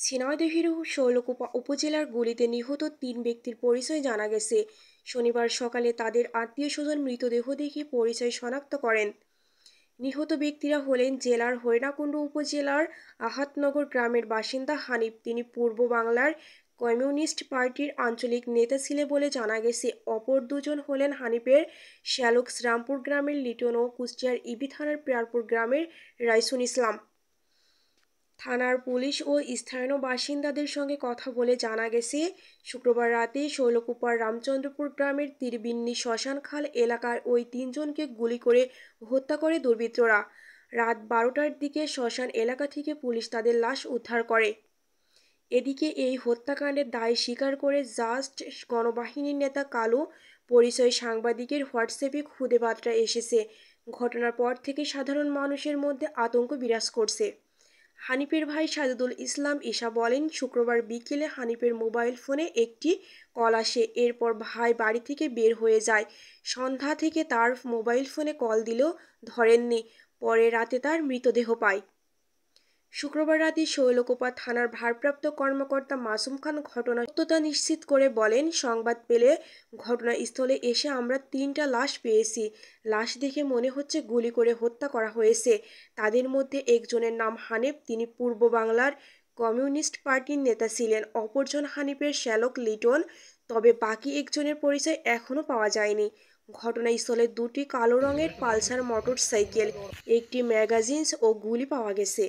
ঝিনাইদহের শৈলকুপা উপজেলার গুলিতে নিহত ৩ ব্যক্তির পরিচয় জানা গেছে। শনিবার সকালে তাদের আত্মীয়স্বজন মৃতদেহ দেখে পরিচয় শনাক্ত করেন। নিহত ব্যক্তিরা হলেন জেলার হরিণাকুণ্ডু উপজেলার আহাতনগর গ্রামের বাসিন্দা হানিফ। তিনি পূর্ব বাংলার কমিউনিস্ট পার্টির আঞ্চলিক নেতা ছিলেন বলে জানা গেছে। অপর দুজন হলেন হানিফের শ্যালক শ্রামপুর গ্রামের লিটন ও কুষ্টিয়ার ইবি থানার পেয়ারপুর গ্রামের রাইসুল ইসলাম। থানার পুলিশ ও স্থানীয় বাসিন্দাদের সঙ্গে কথা বলে জানা গেছে, শুক্রবার রাতে শৈলকুপার রামচন্দ্রপুর গ্রামের তীরবিন্নি শ্মশান খাল এলাকার ওই তিনজনকে গুলি করে হত্যা করে দুর্বৃত্তরা। রাত 12টার দিকে শ্মশান এলাকা থেকে পুলিশ তাদের লাশ উদ্ধার করে। এদিকে এই হত্যাকাণ্ডের দায় স্বীকার করে জাস্ট গণবাহিনীর নেতা কালু পরিচয় সাংবাদিকের হোয়াটসঅ্যাপে খুদে বার্তা এসেছে। ঘটনার পর থেকে সাধারণ মানুষের মধ্যে আতঙ্ক বিরাজ করছে। হানিফের ভাই সাজেদুল ইসলাম ঈশা বলেন, শুক্রবার বিকেলে হানিফের মোবাইল ফোনে একটি কল আসে। এরপর ভাই বাড়ি থেকে বের হয়ে যায়। সন্ধ্যা থেকে তার মোবাইল ফোনে কল দিলেও ধরেননি। পরে রাতে তার মৃতদেহ পায়। শুক্রবার রাতে শৈলকুপা থানার ভারপ্রাপ্ত কর্মকর্তা মাসুম খান ঘটনার সত্যতা নিশ্চিত করে বলেন, সংবাদ পেলে ঘটনাস্থলে এসে আমরা 3টা লাশ পেয়েছি। লাশ দেখে মনে হচ্ছে গুলি করে হত্যা করা হয়েছে। তাদের মধ্যে একজনের নাম হানিফ, তিনি পূর্ব বাংলার কমিউনিস্ট পার্টির নেতা ছিলেন। অপরজন হানিফের শ্যালক লিটন। তবে বাকি একজনের পরিচয় এখনও পাওয়া যায়নি। ঘটনাস্থলে 2টি কালো রঙের পালসার মোটরসাইকেল, একটি ম্যাগাজিন ও গুলি পাওয়া গেছে।